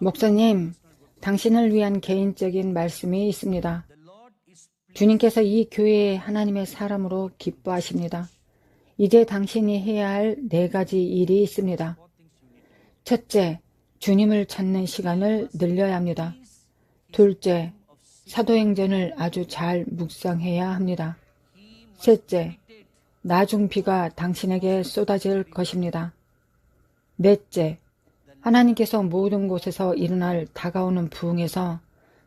목사님, 당신을 위한 개인적인 말씀이 있습니다. 주님께서 이 교회에 하나님의 사람으로 기뻐하십니다. 이제 당신이 해야 할 4가지 일이 있습니다. 첫째, 주님을 찾는 시간을 늘려야 합니다. 둘째, 사도행전을 아주 잘 묵상해야 합니다. 셋째, 나중 비가 당신에게 쏟아질 것입니다. 넷째, 하나님께서 모든 곳에서 일어날 다가오는 부흥에서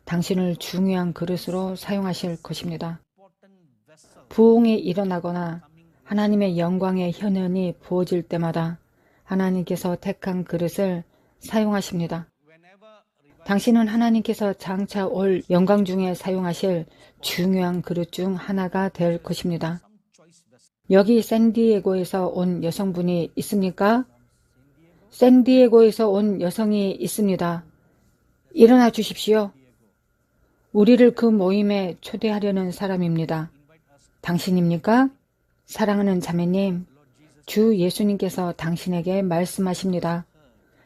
당신을 중요한 그릇으로 사용하실 것입니다. 부흥이 일어나거나 하나님의 영광의 현현이 부어질 때마다 하나님께서 택한 그릇을 사용하십니다. 당신은 하나님께서 장차 올 영광 중에 사용하실 중요한 그릇 중 하나가 될 것입니다. 여기 샌디에고에서 온 여성분이 있습니까? 샌디에고에서 온 여성이 있습니다. 일어나 주십시오. 우리를 그 모임에 초대하려는 사람입니다. 당신입니까? 사랑하는 자매님, 주 예수님께서 당신에게 말씀하십니다.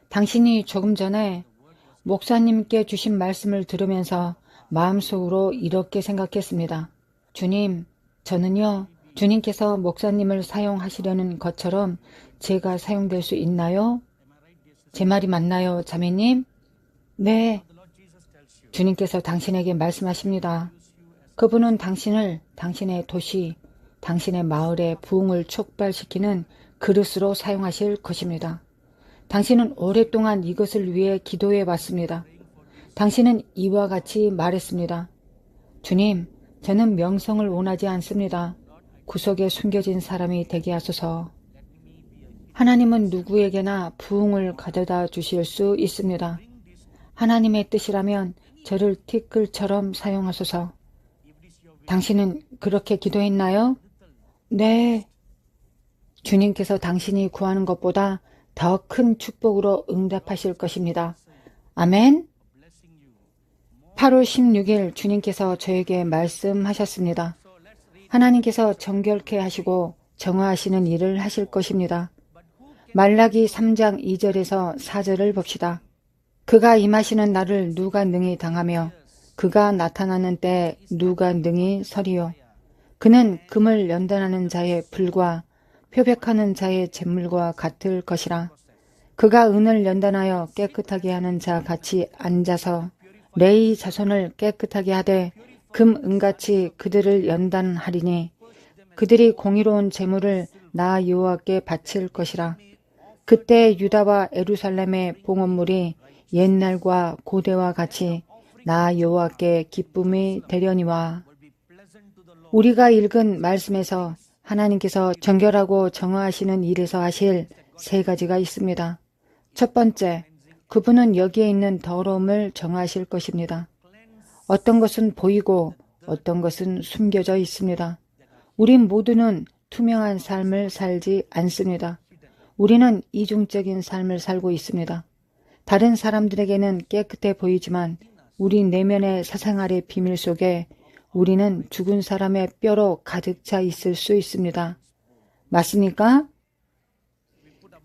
당신이 조금 전에 목사님께 주신 말씀을 들으면서 마음속으로 이렇게 생각했습니다. 주님, 저는요, 주님께서 목사님을 사용하시려는 것처럼 제가 사용될 수 있나요? 제 말이 맞나요, 자매님? 네. 주님께서 당신에게 말씀하십니다. 그분은 당신을 당신의 도시, 당신의 마을의 부흥을 촉발시키는 그릇으로 사용하실 것입니다. 당신은 오랫동안 이것을 위해 기도해 봤습니다. 당신은 이와 같이 말했습니다. 주님, 저는 명성을 원하지 않습니다. 구석에 숨겨진 사람이 되게 하소서. 하나님은 누구에게나 부흥을 가져다 주실 수 있습니다. 하나님의 뜻이라면 저를 티끌처럼 사용하소서. 당신은 그렇게 기도했나요? 네. 주님께서 당신이 구하는 것보다 더 큰 축복으로 응답하실 것입니다. 아멘. 8월 16일 주님께서 저에게 말씀하셨습니다. 하나님께서 정결케 하시고 정화하시는 일을 하실 것입니다. 말라기 3장 2절에서 4절을 봅시다. 그가 임하시는 날을 누가 능히 당하며 그가 나타나는 때에 누가 능히 서리요. 그는 금을 연단하는 자의 불과 표백하는 자의 잿물과 같을 것이라. 그가 은을 연단하여 깨끗하게 하는 자 같이 앉아서 레위 자손을 깨끗하게 하되 금 은같이 그들을 연단하리니 그들이 공의로운 제물을 나 여호와께 바칠 것이라. 그때 유다와 예루살렘의 봉헌물이 옛날과 고대와 같이 나 여호와께 기쁨이 되려니와. 우리가 읽은 말씀에서 하나님께서 정결하고 정화하시는 일에서 하실 3가지가 있습니다. 첫 번째, 그분은 여기에 있는 더러움을 정화하실 것입니다. 어떤 것은 보이고 어떤 것은 숨겨져 있습니다. 우린 모두는 투명한 삶을 살지 않습니다. 우리는 이중적인 삶을 살고 있습니다. 다른 사람들에게는 깨끗해 보이지만 우리 내면의 사생활의 비밀 속에 우리는 죽은 사람의 뼈로 가득 차 있을 수 있습니다. 맞습니까?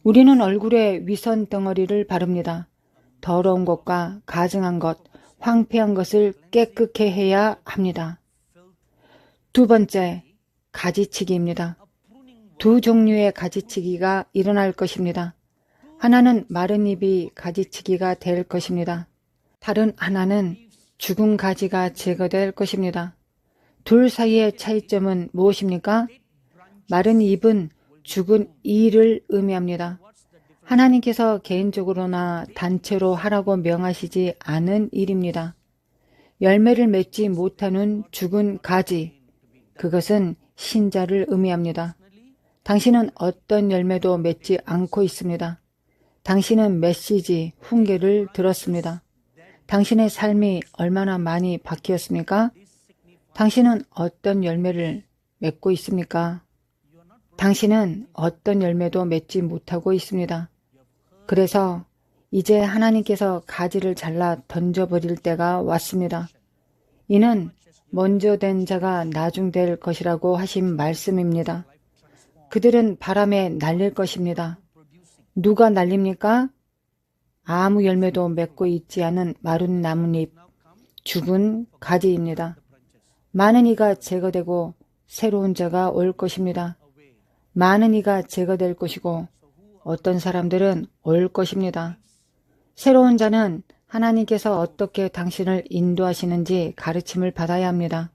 우리는 얼굴에 위선 덩어리를 바릅니다. 더러운 것과 가증한 것, 황폐한 것을 깨끗게 해야 합니다. 두 번째, 가지치기입니다. 2 종류의 가지치기가 일어날 것입니다. 하나는 마른 잎이 가지치기가 될 것입니다. 다른 하나는 죽은 가지가 제거될 것입니다. 둘 사이의 차이점은 무엇입니까? 마른 잎은 죽은 일을 의미합니다. 하나님께서 개인적으로나 단체로 하라고 명하시지 않은 일입니다. 열매를 맺지 못하는 죽은 가지, 그것은 신자를 의미합니다. 당신은 어떤 열매도 맺지 않고 있습니다. 당신은 메시지, 훈계를 들었습니다. 당신의 삶이 얼마나 많이 바뀌었습니까? 당신은 어떤 열매를 맺고 있습니까? 당신은 어떤 열매도 맺지 못하고 있습니다. 그래서 이제 하나님께서 가지를 잘라 던져버릴 때가 왔습니다. 이는 먼저 된 자가 나중 될 것이라고 하신 말씀입니다. 그들은 바람에 날릴 것입니다. 누가 날립니까? 아무 열매도 맺고 있지 않은 마른 나뭇잎, 죽은 가지입니다. 많은 이가 제거되고 새로운 자가 올 것입니다. 많은 이가 제거될 것이고 어떤 사람들은 올 것입니다. 새로운 자는 하나님께서 어떻게 당신을 인도하시는지 가르침을 받아야 합니다.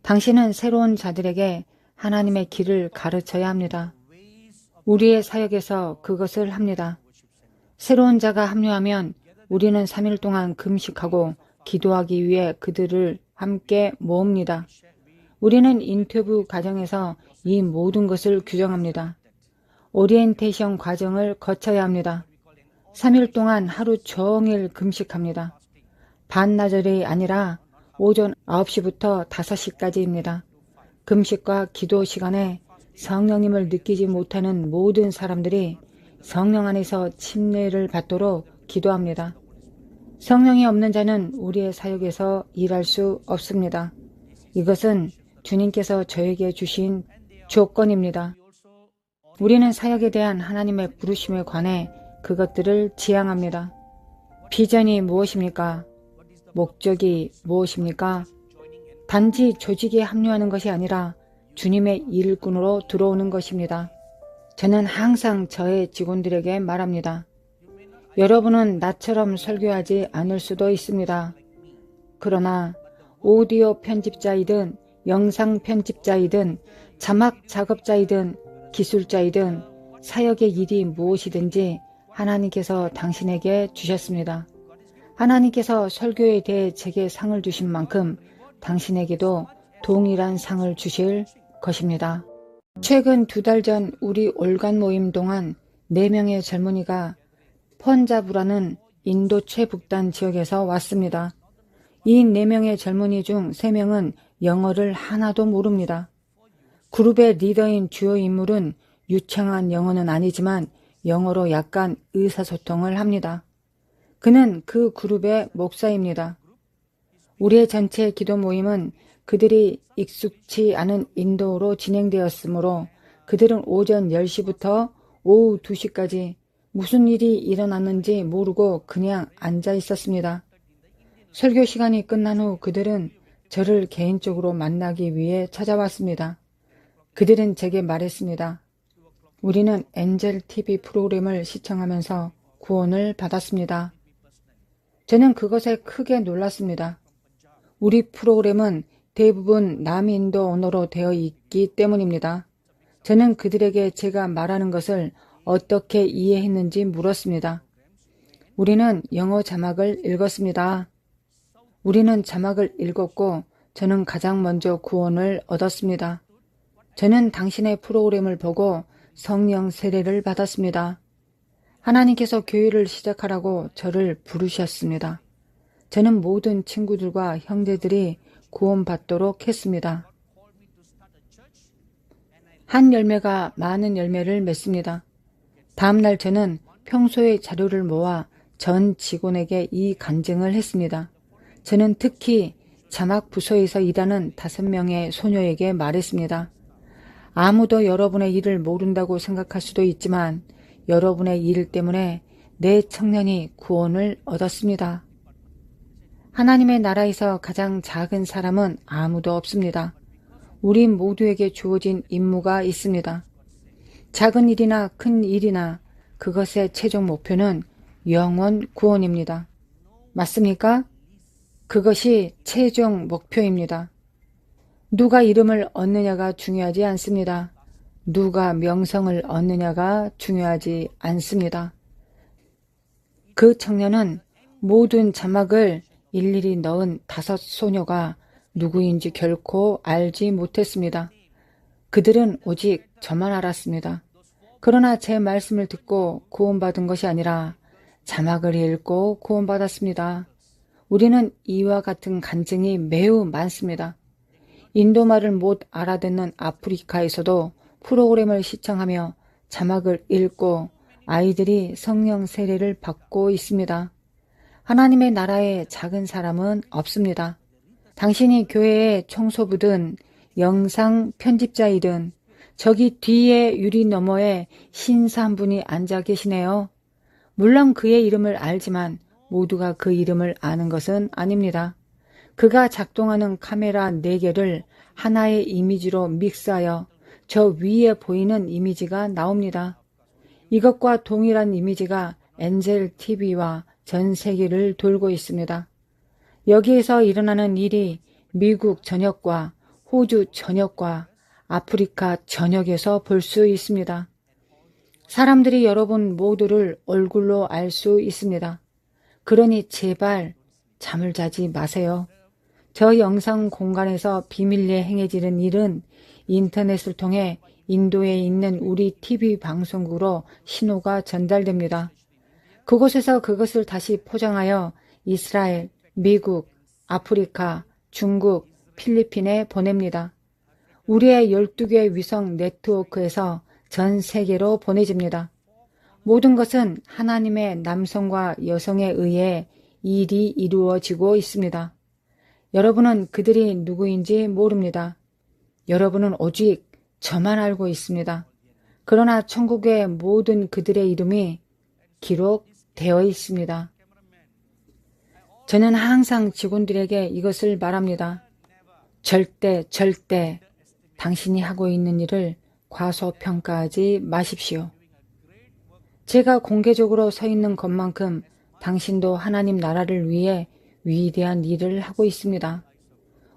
당신은 새로운 자들에게 하나님의 길을 가르쳐야 합니다. 우리의 사역에서 그것을 합니다. 새로운 자가 합류하면 우리는 3일 동안 금식하고 기도하기 위해 그들을 함께 모읍니다. 우리는 인터뷰 과정에서 이 모든 것을 규정합니다. 오리엔테이션 과정을 거쳐야 합니다. 3일 동안 하루 종일 금식합니다. 반나절이 아니라 오전 9시부터 5시까지입니다. 금식과 기도 시간에 성령님을 느끼지 못하는 모든 사람들이 성령 안에서 침례를 받도록 기도합니다. 성령이 없는 자는 우리의 사역에서 일할 수 없습니다. 이것은 주님께서 저에게 주신 조건입니다. 우리는 사역에 대한 하나님의 부르심에 관해 그것들을 지향합니다. 비전이 무엇입니까? 목적이 무엇입니까? 단지 조직에 합류하는 것이 아니라 주님의 일꾼으로 들어오는 것입니다. 저는 항상 저의 직원들에게 말합니다. 여러분은 나처럼 설교하지 않을 수도 있습니다. 그러나 오디오 편집자이든 영상 편집자이든 자막 작업자이든 기술자이든 사역의 일이 무엇이든지 하나님께서 당신에게 주셨습니다. 하나님께서 설교에 대해 제게 상을 주신 만큼 당신에게도 동일한 상을 주실 것입니다. 최근 2달 전 우리 올간 모임 동안 4명의 젊은이가 펀자브라는 인도 최북단 지역에서 왔습니다. 이 4명의 젊은이 중 3명은 영어를 하나도 모릅니다. 그룹의 리더인 주요 인물은 유창한 영어는 아니지만 영어로 약간 의사소통을 합니다. 그는 그 그룹의 목사입니다. 우리의 전체 기도 모임은 그들이 익숙치 않은 인도어로 진행되었으므로 그들은 오전 10시부터 오후 2시까지 무슨 일이 일어났는지 모르고 그냥 앉아 있었습니다. 설교 시간이 끝난 후 그들은 저를 개인적으로 만나기 위해 찾아왔습니다. 그들은 제게 말했습니다. 우리는 엔젤 TV 프로그램을 시청하면서 구원을 받았습니다. 저는 그것에 크게 놀랐습니다. 우리 프로그램은 대부분 남인도 언어로 되어 있기 때문입니다. 저는 그들에게 제가 말하는 것을 어떻게 이해했는지 물었습니다. 우리는 영어 자막을 읽었습니다. 우리는 자막을 읽었고 저는 가장 먼저 구원을 얻었습니다. 저는 당신의 프로그램을 보고 성령 세례를 받았습니다. 하나님께서 교회를 시작하라고 저를 부르셨습니다. 저는 모든 친구들과 형제들이 구원받도록 했습니다. 한 열매가 많은 열매를 맺습니다. 다음날 저는 평소의 자료를 모아 전 직원에게 이 간증을 했습니다. 저는 특히 자막 부서에서 일하는 5명의 소녀에게 말했습니다. 아무도 여러분의 일을 모른다고 생각할 수도 있지만 여러분의 일 때문에 내 청년이 구원을 얻었습니다. 하나님의 나라에서 가장 작은 사람은 아무도 없습니다. 우리 모두에게 주어진 임무가 있습니다. 작은 일이나 큰 일이나 그것의 최종 목표는 영원 구원입니다. 맞습니까? 그것이 최종 목표입니다. 누가 이름을 얻느냐가 중요하지 않습니다. 누가 명성을 얻느냐가 중요하지 않습니다. 그 청년은 모든 자막을 일일이 넣은 5 소녀가 누구인지 결코 알지 못했습니다. 그들은 오직 저만 알았습니다. 그러나 제 말씀을 듣고 구원받은 것이 아니라 자막을 읽고 구원받았습니다. 우리는 이와 같은 간증이 매우 많습니다. 인도말을 못 알아듣는 아프리카에서도 프로그램을 시청하며 자막을 읽고 아이들이 성령 세례를 받고 있습니다. 하나님의 나라에 작은 사람은 없습니다. 당신이 교회의 청소부든 영상 편집자이든 저기 뒤에 유리 너머에 신사 한 분이 앉아 계시네요. 물론 그의 이름을 알지만 모두가 그 이름을 아는 것은 아닙니다. 그가 작동하는 카메라 4개를 하나의 이미지로 믹스하여 저 위에 보이는 이미지가 나옵니다. 이것과 동일한 이미지가 엔젤 TV와 전 세계를 돌고 있습니다. 여기에서 일어나는 일이 미국 전역과 호주 전역과 아프리카 전역에서 볼 수 있습니다. 사람들이 여러분 모두를 얼굴로 알 수 있습니다. 그러니 제발 잠을 자지 마세요. 저 영상 공간에서 비밀리에 행해지는 일은 인터넷을 통해 인도에 있는 우리 TV 방송국으로 신호가 전달됩니다. 그곳에서 그것을 다시 포장하여 이스라엘, 미국, 아프리카, 중국, 필리핀에 보냅니다. 우리의 12개 위성 네트워크에서 전 세계로 보내집니다. 모든 것은 하나님의 남성과 여성에 의해 일이 이루어지고 있습니다. 여러분은 그들이 누구인지 모릅니다. 여러분은 오직 저만 알고 있습니다. 그러나 천국의 모든 그들의 이름이 기록되어 있습니다. 저는 항상 직원들에게 이것을 말합니다. 절대 당신이 하고 있는 일을 과소평가하지 마십시오. 제가 공개적으로 서 있는 것만큼 당신도 하나님 나라를 위해 위대한 일을 하고 있습니다.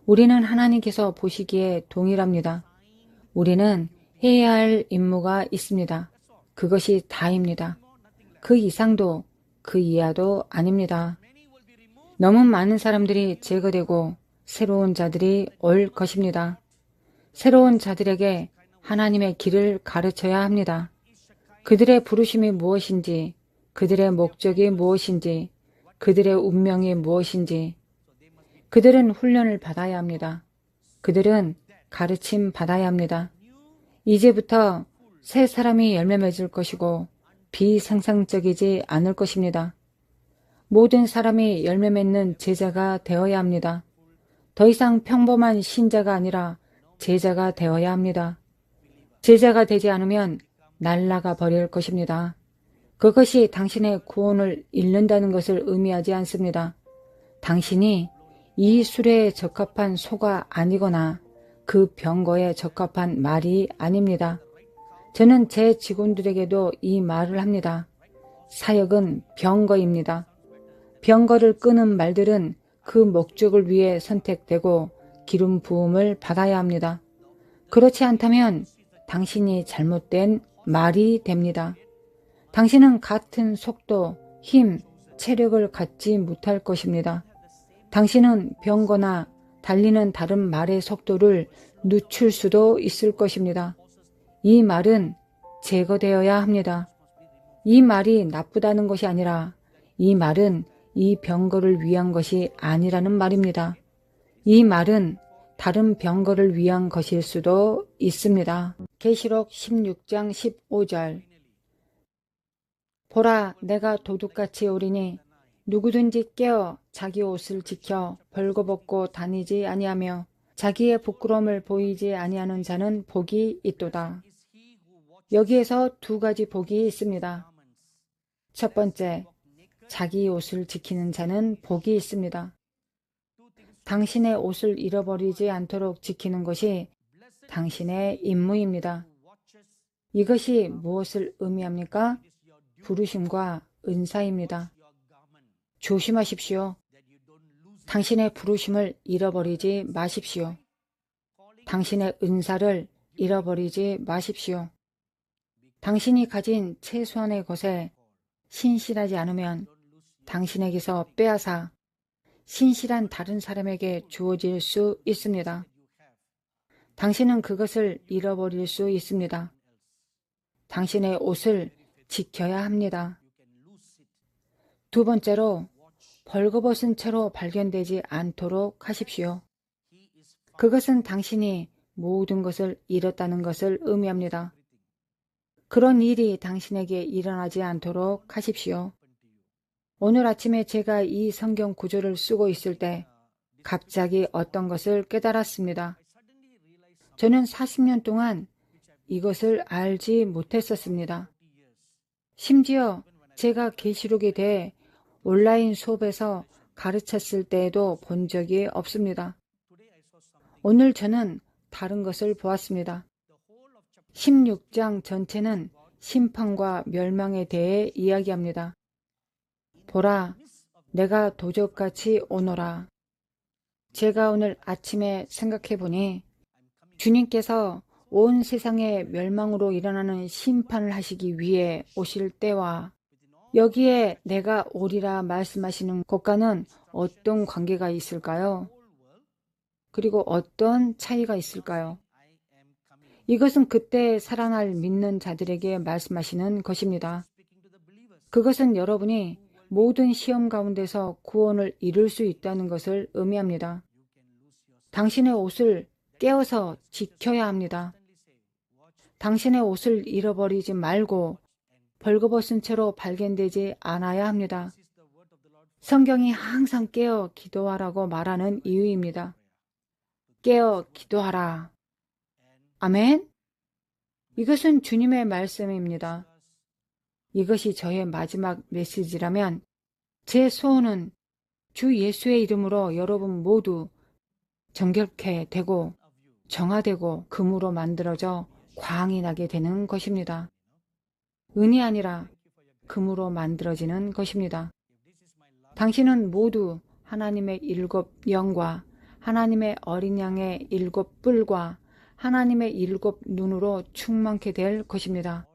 우리는 하나님께서 보시기에 동일합니다. 우리는 해야 할 임무가 있습니다. 그것이 다입니다. 그 이상도 그 이하도 아닙니다. 너무 많은 사람들이 제거되고 새로운 자들이 올 것입니다. 새로운 자들에게 하나님의 길을 가르쳐야 합니다. 그들의 부르심이 무엇인지, 그들의 목적이 무엇인지, 그들의 운명이 무엇인지, 그들은 훈련을 받아야 합니다. 그들은 가르침 받아야 합니다. 이제부터 새 사람이 열매 맺을 것이고 비상상적이지 않을 것입니다. 모든 사람이 열매 맺는 제자가 되어야 합니다. 더 이상 평범한 신자가 아니라 제자가 되어야 합니다. 제자가 되지 않으면 날아가 버릴 것입니다. 그것이 당신의 구원을 잃는다는 것을 의미하지 않습니다. 당신이 이 수레에 적합한 소가 아니거나 그 병거에 적합한 말이 아닙니다. 저는 제 직원들에게도 이 말을 합니다. 사역은 병거입니다. 병거를 끄는 말들은 그 목적을 위해 선택되고 기름 부음을 받아야 합니다. 그렇지 않다면 당신이 잘못된 말이 됩니다. 당신은 같은 속도, 힘, 체력을 갖지 못할 것입니다. 당신은 병거나 달리는 다른 말의 속도를 늦출 수도 있을 것입니다. 이 말은 제거되어야 합니다. 이 말이 나쁘다는 것이 아니라 이 말은 이 병거를 위한 것이 아니라는 말입니다. 이 말은 다른 병거를 위한 것일 수도 있습니다. 계시록 16장 15절 보라, 내가 도둑같이 오리니 누구든지 깨어 자기 옷을 지켜 벌거벗고 다니지 아니하며 자기의 부끄러움을 보이지 아니하는 자는 복이 있도다. 여기에서 2가지 복이 있습니다. 첫 번째, 자기 옷을 지키는 자는 복이 있습니다. 당신의 옷을 잃어버리지 않도록 지키는 것이 당신의 임무입니다. 이것이 무엇을 의미합니까? 부르심과 은사입니다. 조심하십시오. 당신의 부르심을 잃어버리지 마십시오. 당신의 은사를 잃어버리지 마십시오. 당신이 가진 최소한의 것에 신실하지 않으면 당신에게서 빼앗아 신실한 다른 사람에게 주어질 수 있습니다. 당신은 그것을 잃어버릴 수 있습니다. 당신의 옷을 지켜야 합니다. 2번째로, 벌거벗은 채로 발견되지 않도록 하십시오. 그것은 당신이 모든 것을 잃었다는 것을 의미합니다. 그런 일이 당신에게 일어나지 않도록 하십시오. 오늘 아침에 제가 이 성경 구절을 쓰고 있을 때 갑자기 어떤 것을 깨달았습니다. 저는 40년 동안 이것을 알지 못했었습니다. 심지어 제가 계시록에 대해 온라인 수업에서 가르쳤을 때에도 본 적이 없습니다. 오늘 저는 다른 것을 보았습니다. 16장 전체는 심판과 멸망에 대해 이야기합니다. 보라, 내가 도적같이 오노라. 제가 오늘 아침에 생각해 보니 주님께서 온 세상의 멸망으로 일어나는 심판을 하시기 위해 오실 때와 여기에 내가 오리라 말씀하시는 것과는 어떤 관계가 있을까요? 그리고 어떤 차이가 있을까요? 이것은 그때 살아날 믿는 자들에게 말씀하시는 것입니다. 그것은 여러분이 모든 시험 가운데서 구원을 이룰 수 있다는 것을 의미합니다. 당신의 옷을 깨어서 지켜야 합니다. 당신의 옷을 잃어버리지 말고 벌거벗은 채로 발견되지 않아야 합니다. 성경이 항상 깨어 기도하라고 말하는 이유입니다. 깨어 기도하라. 아멘? 이것은 주님의 말씀입니다. 이것이 저의 마지막 메시지라면 제 소원은 주 예수의 이름으로 여러분 모두 정결케 되고 정화되고 금으로 만들어져 광이 나게 되는 것입니다. 은이 아니라 금으로 만들어지는 것입니다. 당신은 모두 하나님의 7 영과 하나님의 어린 양의 7 뿔과 하나님의 7 눈으로 충만케 될 것입니다.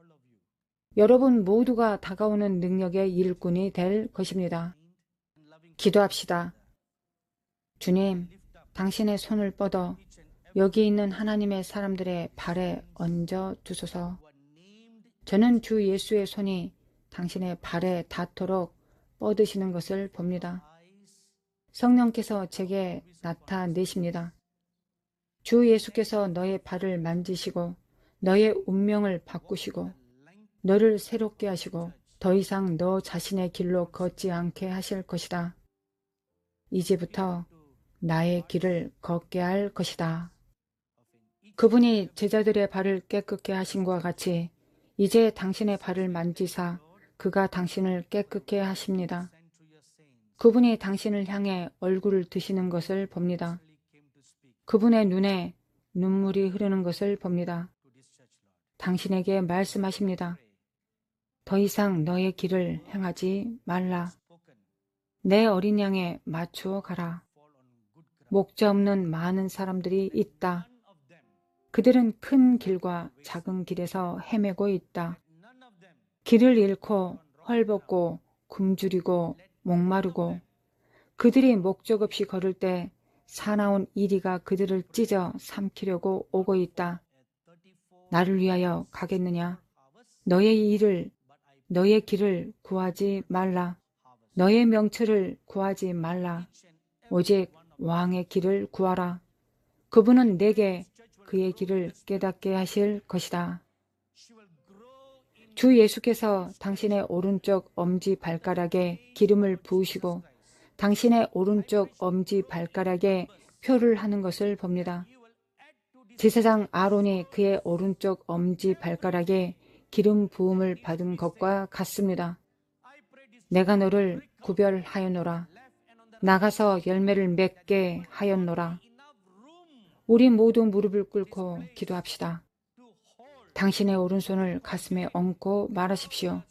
여러분 모두가 다가오는 능력의 일꾼이 될 것입니다. 기도합시다. 주님, 당신의 손을 뻗어 여기 있는 하나님의 사람들의 발에 얹어 주소서. 저는 주 예수의 손이 당신의 발에 닿도록 뻗으시는 것을 봅니다. 성령께서 제게 나타내십니다. 주 예수께서 너의 발을 만지시고 너의 운명을 바꾸시고 너를 새롭게 하시고 더 이상 너 자신의 길로 걷지 않게 하실 것이다. 이제부터 나의 길을 걷게 할 것이다. 그분이 제자들의 발을 깨끗게 하신 것과 같이 이제 당신의 발을 만지사 그가 당신을 깨끗게 하십니다. 그분이 당신을 향해 얼굴을 드시는 것을 봅니다. 그분의 눈에 눈물이 흐르는 것을 봅니다. 당신에게 말씀하십니다. 더 이상 너의 길을 행하지 말라. 내 어린 양에 맞추어 가라. 목자 없는 많은 사람들이 있다. 그들은 큰 길과 작은 길에서 헤매고 있다. 길을 잃고 헐벗고 굶주리고 목마르고 그들이 목적 없이 걸을 때 사나운 이리가 그들을 찢어 삼키려고 오고 있다. 나를 위하여 가겠느냐? 너의 길을 구하지 말라. 너의 명철을 구하지 말라. 오직 왕의 길을 구하라. 그분은 내게 그의 길을 깨닫게 하실 것이다. 주 예수께서 당신의 오른쪽 엄지 발가락에 기름을 부으시고 당신의 오른쪽 엄지 발가락에 표를 하는 것을 봅니다. 제사장 아론이 그의 오른쪽 엄지 발가락에 기름 부음을 받은 것과 같습니다. 내가 너를 구별하였노라. 나가서 열매를 맺게 하였노라. 우리 모두 무릎을 꿇고 기도합시다. 당신의 오른손을 가슴에 얹고 말하십시오.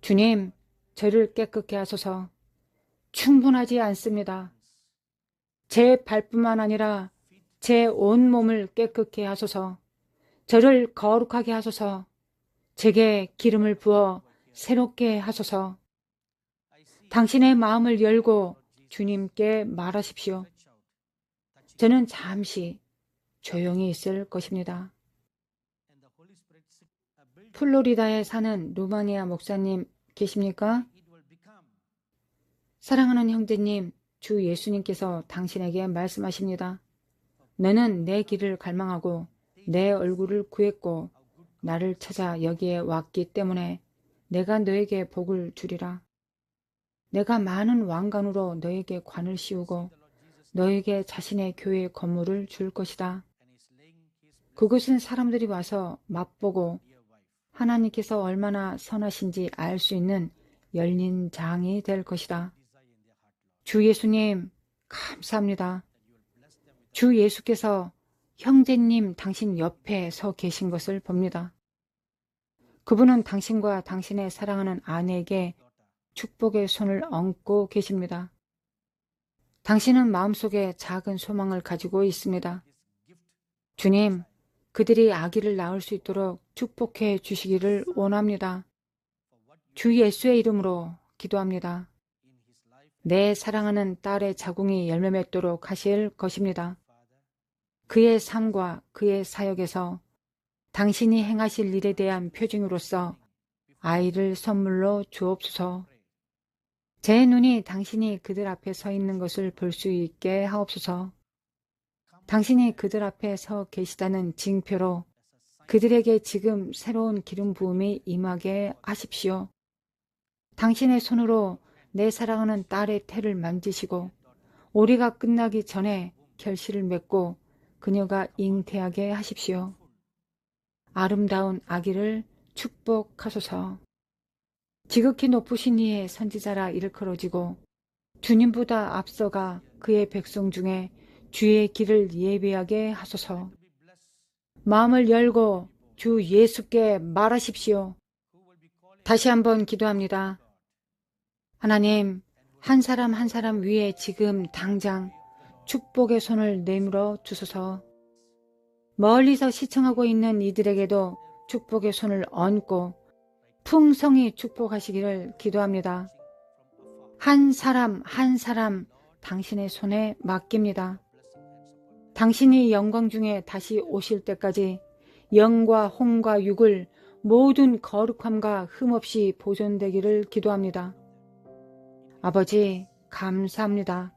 주님, 저를 깨끗게 하소서. 충분하지 않습니다. 제 발뿐만 아니라 제 온몸을 깨끗게 하소서. 저를 거룩하게 하소서. 제게 기름을 부어 새롭게 하소서. 당신의 마음을 열고 주님께 말하십시오. 저는 잠시 조용히 있을 것입니다. 플로리다에 사는 루마니아 목사님 계십니까? 사랑하는 형제님, 주 예수님께서 당신에게 말씀하십니다. 너는 내 길을 갈망하고 내 얼굴을 구했고 나를 찾아 여기에 왔기 때문에 내가 너에게 복을 주리라. 내가 많은 왕관으로 너에게 관을 씌우고 너에게 자신의 교회 건물을 줄 것이다. 그곳은 사람들이 와서 맛보고 하나님께서 얼마나 선하신지 알 수 있는 열린 장이 될 것이다. 주 예수님, 감사합니다. 주 예수께서 형제님 당신 옆에 서 계신 것을 봅니다. 그분은 당신과 당신의 사랑하는 아내에게 축복의 손을 얹고 계십니다. 당신은 마음속에 작은 소망을 가지고 있습니다. 주님, 그들이 아기를 낳을 수 있도록 축복해 주시기를 원합니다. 주 예수의 이름으로 기도합니다. 내 사랑하는 딸의 자궁이 열매 맺도록 하실 것입니다. 그의 삶과 그의 사역에서 당신이 행하실 일에 대한 표징으로서 아이를 선물로 주옵소서. 제 눈이 당신이 그들 앞에 서 있는 것을 볼 수 있게 하옵소서. 당신이 그들 앞에 서 계시다는 징표로 그들에게 지금 새로운 기름 부음이 임하게 하십시오. 당신의 손으로 내 사랑하는 딸의 태를 만지시고 오리가 끝나기 전에 결실을 맺고 그녀가 잉태하게 하십시오. 아름다운 아기를 축복하소서. 지극히 높으신 이의 선지자라 일컬어지고 주님보다 앞서가 그의 백성 중에 주의 길을 예비하게 하소서. 마음을 열고 주 예수께 말하십시오. 다시 한번 기도합니다. 하나님, 한 사람 한 사람 위에 지금 당장 축복의 손을 내밀어 주소서. 멀리서 시청하고 있는 이들에게도 축복의 손을 얹고 풍성히 축복하시기를 기도합니다. 한 사람 한 사람 당신의 손에 맡깁니다. 당신이 영광 중에 다시 오실 때까지 영과 혼과 육을 모든 거룩함과 흠없이 보존되기를 기도합니다. 아버지, 감사합니다.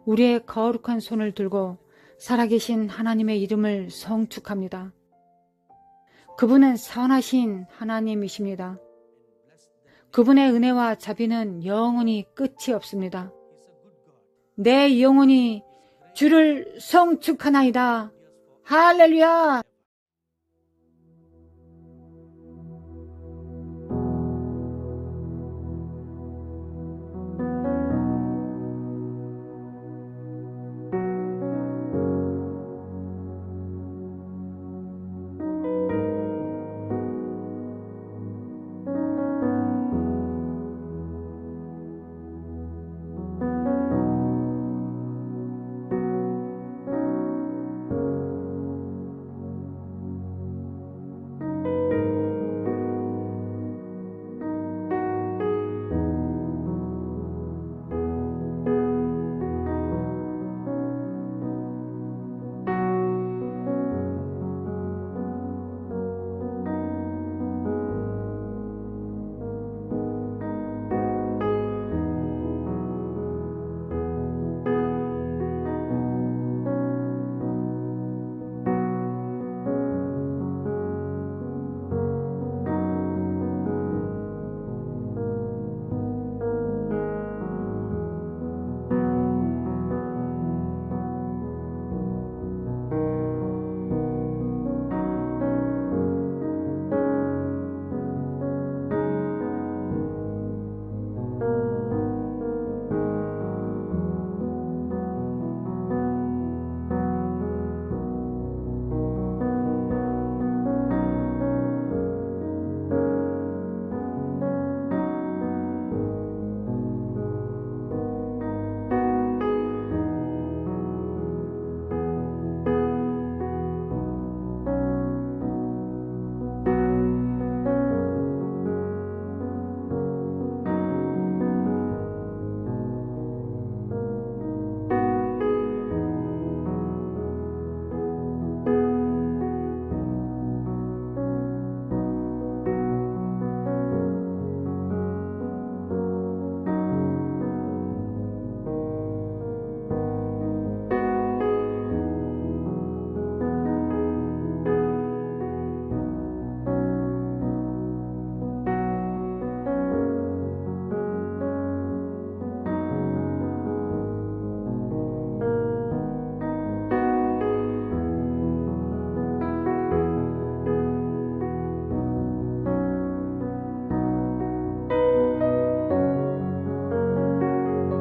우리의 거룩한 손을 들고 살아계신 하나님의 이름을 성축합니다. 그분은 선하신 하나님이십니다. 그분의 은혜와 자비는 영원히 끝이 없습니다. 내 영혼이 주를 성축하나이다. 할렐루야!